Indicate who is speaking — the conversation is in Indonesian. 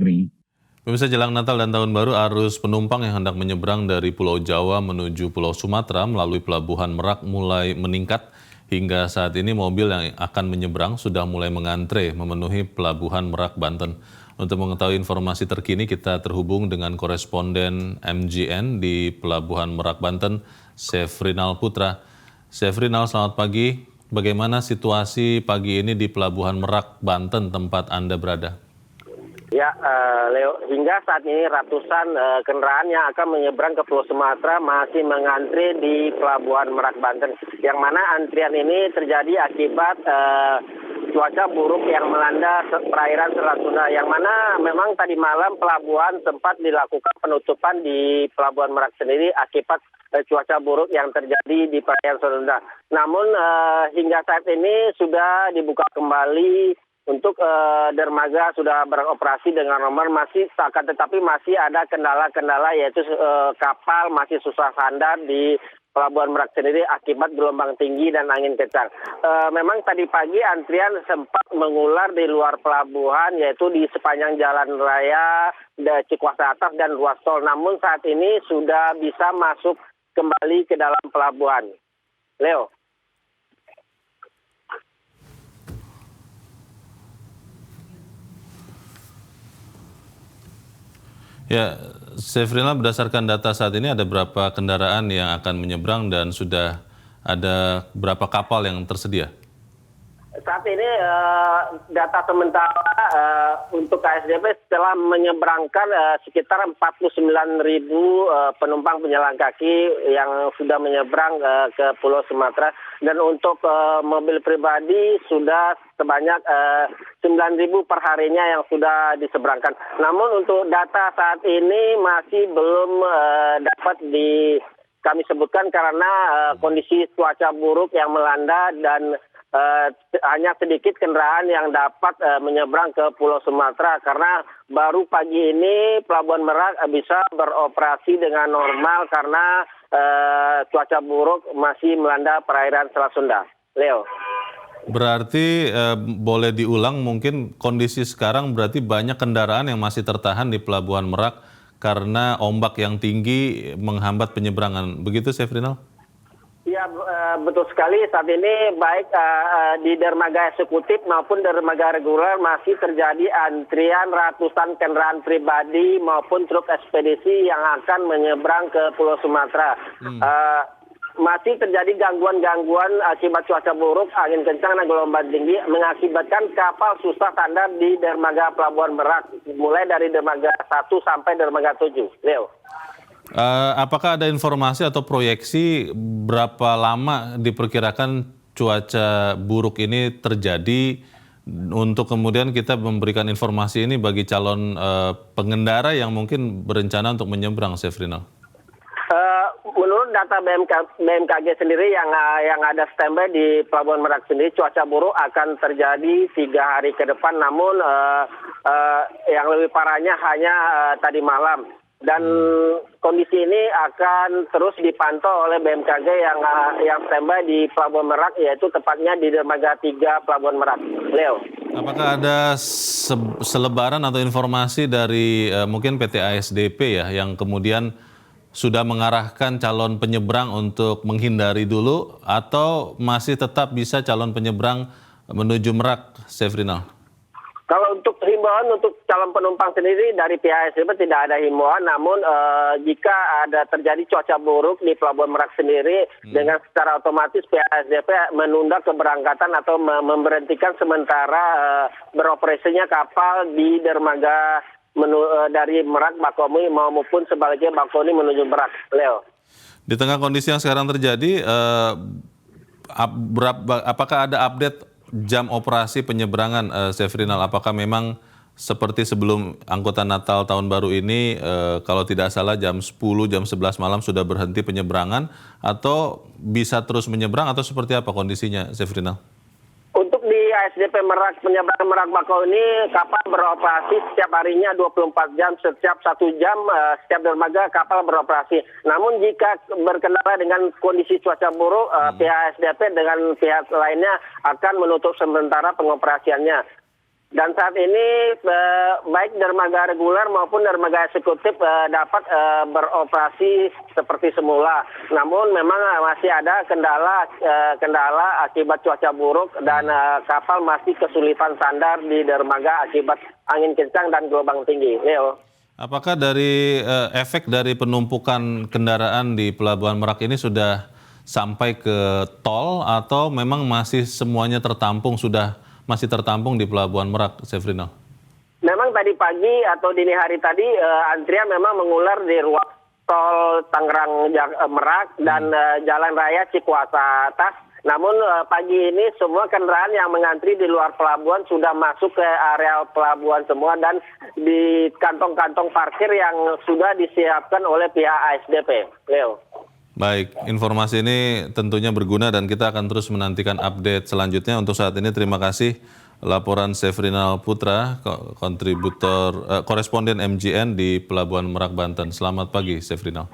Speaker 1: negeri.
Speaker 2: Pemirsa, jelang Natal dan Tahun Baru, arus penumpang yang hendak menyeberang dari Pulau Jawa menuju Pulau Sumatera melalui Pelabuhan Merak mulai meningkat. Hingga saat ini mobil yang akan menyeberang sudah mulai mengantre memenuhi Pelabuhan Merak, Banten. Untuk mengetahui informasi terkini, kita terhubung dengan koresponden MGN di Pelabuhan Merak, Banten, Sefrinal Putra. Sefrinal, selamat pagi. Bagaimana situasi pagi ini di Pelabuhan Merak, Banten, tempat Anda berada?
Speaker 3: Ya, Leo, hingga saat ini ratusan kendaraan yang akan menyeberang ke Pulau Sumatera masih mengantri di Pelabuhan Merak, Banten. Yang mana antrian ini terjadi akibat cuaca buruk yang melanda perairan Selat Sunda. Yang mana memang tadi malam pelabuhan sempat dilakukan penutupan di Pelabuhan Merak sendiri akibat cuaca buruk yang terjadi di perairan Selat Sunda. Namun hingga saat ini sudah dibuka kembali. Untuk dermaga sudah beroperasi dengan nomor, masih akan tetapi masih ada kendala-kendala, yaitu kapal masih susah sandar di Pelabuhan Merak sendiri akibat gelombang tinggi dan angin kencang. Memang tadi pagi antrian sempat mengular di luar pelabuhan, yaitu di sepanjang jalan raya Cikuasa Atas dan ruas tol. Namun saat ini sudah bisa masuk kembali ke dalam pelabuhan. Leo.
Speaker 2: Ya, Sefrinal, berdasarkan data saat ini ada berapa kendaraan yang akan menyeberang dan sudah ada berapa kapal yang tersedia?
Speaker 3: Saat ini data sementara untuk KSDP setelah menyeberangkan sekitar 49.000 penumpang penjalan kaki yang sudah menyeberang ke Pulau Sumatera, dan untuk mobil pribadi sudah sebanyak 9.000 per harinya yang sudah diseberangkan. Namun untuk data saat ini masih belum dapat kami sebutkan karena kondisi cuaca buruk yang melanda dan hanya sedikit kendaraan yang dapat menyeberang ke Pulau Sumatera, karena baru pagi ini Pelabuhan Merak bisa beroperasi dengan normal karena cuaca buruk masih melanda perairan Selat Sunda. Leo.
Speaker 2: Berarti boleh diulang mungkin kondisi sekarang, berarti banyak kendaraan yang masih tertahan di Pelabuhan Merak karena ombak yang tinggi menghambat penyeberangan. Begitu, Sefrinal?
Speaker 3: Ya, betul sekali. Saat ini baik di dermaga eksekutif maupun dermaga reguler masih terjadi antrian ratusan kendaraan pribadi maupun truk ekspedisi yang akan menyeberang ke Pulau Sumatera. Masih terjadi gangguan-gangguan akibat cuaca buruk, angin kencang dan gelombang tinggi mengakibatkan kapal susah sandar di dermaga Pelabuhan Merak, mulai dari dermaga 1 sampai dermaga 7. Leo.
Speaker 2: Apakah ada informasi atau proyeksi berapa lama diperkirakan cuaca buruk ini terjadi untuk kemudian kita memberikan informasi ini bagi calon pengendara yang mungkin berencana untuk menyeberang, Sefrinal?
Speaker 3: Menurut data BMKG sendiri yang ada standby di Pelabuhan Merak sendiri, cuaca buruk akan terjadi 3 hari ke depan. Namun yang lebih parahnya hanya tadi malam. Dan kondisi ini akan terus dipantau oleh BMKG yang standby di Pelabuhan Merak, yaitu tepatnya di dermaga 3 Pelabuhan Merak. Leo.
Speaker 2: Apakah ada selebaran atau informasi dari mungkin PT ASDP ya, yang kemudian sudah mengarahkan calon penyeberang untuk menghindari dulu, atau masih tetap bisa calon penyeberang menuju Merak, Sefrinal?
Speaker 3: Kalau untuk himbauan untuk calon penumpang sendiri dari pihak ASDP tidak ada himbauan, namun jika ada terjadi cuaca buruk di Pelabuhan Merak sendiri, dengan secara otomatis pihak ASDP menunda keberangkatan atau memberhentikan sementara beroperasinya kapal di dermaga dari Merak Bakauheni maupun sebaliknya Bakauheni menuju Merak. Leo.
Speaker 2: Di tengah kondisi yang sekarang terjadi, apakah ada update jam operasi penyeberangan, Sefrinal? Apakah memang seperti sebelum angkutan Natal Tahun Baru ini, kalau tidak salah jam 10, jam 11 malam sudah berhenti penyeberangan, atau bisa terus menyeberang, atau seperti apa kondisinya, Sefrinal? Untuk
Speaker 3: di ASDP Merak, penyeberangan Merak Bakauheni, kapal beroperasi setiap harinya 24 jam, setiap 1 jam setiap dermaga kapal beroperasi. Namun jika berkendara dengan kondisi cuaca buruk, pihak ASDP dengan pihak lainnya akan menutup sementara pengoperasiannya. Dan saat ini baik dermaga reguler maupun dermaga eksekutif dapat beroperasi seperti semula. Namun memang masih ada kendala akibat cuaca buruk dan kapal masih kesulitan sandar di dermaga akibat angin kencang dan gelombang tinggi. Leo.
Speaker 2: Apakah dari efek dari penumpukan kendaraan di Pelabuhan Merak ini sudah sampai ke tol atau memang masih semuanya tertampung, masih tertampung di Pelabuhan Merak, Sefrinal?
Speaker 3: Memang tadi pagi atau dini hari tadi antrian memang mengular di ruas tol Tangerang Merak dan Jalan Raya Cikuasa atas. Namun pagi ini semua kendaraan yang mengantri di luar pelabuhan sudah masuk ke area pelabuhan semua dan di kantong-kantong parkir yang sudah disiapkan oleh pihak ASDP. Leo.
Speaker 2: Baik, informasi ini tentunya berguna dan kita akan terus menantikan update selanjutnya. Untuk saat ini terima kasih laporan Sefrinal Putra, koresponden MGN di Pelabuhan Merak, Banten. Selamat pagi, Sefrinal.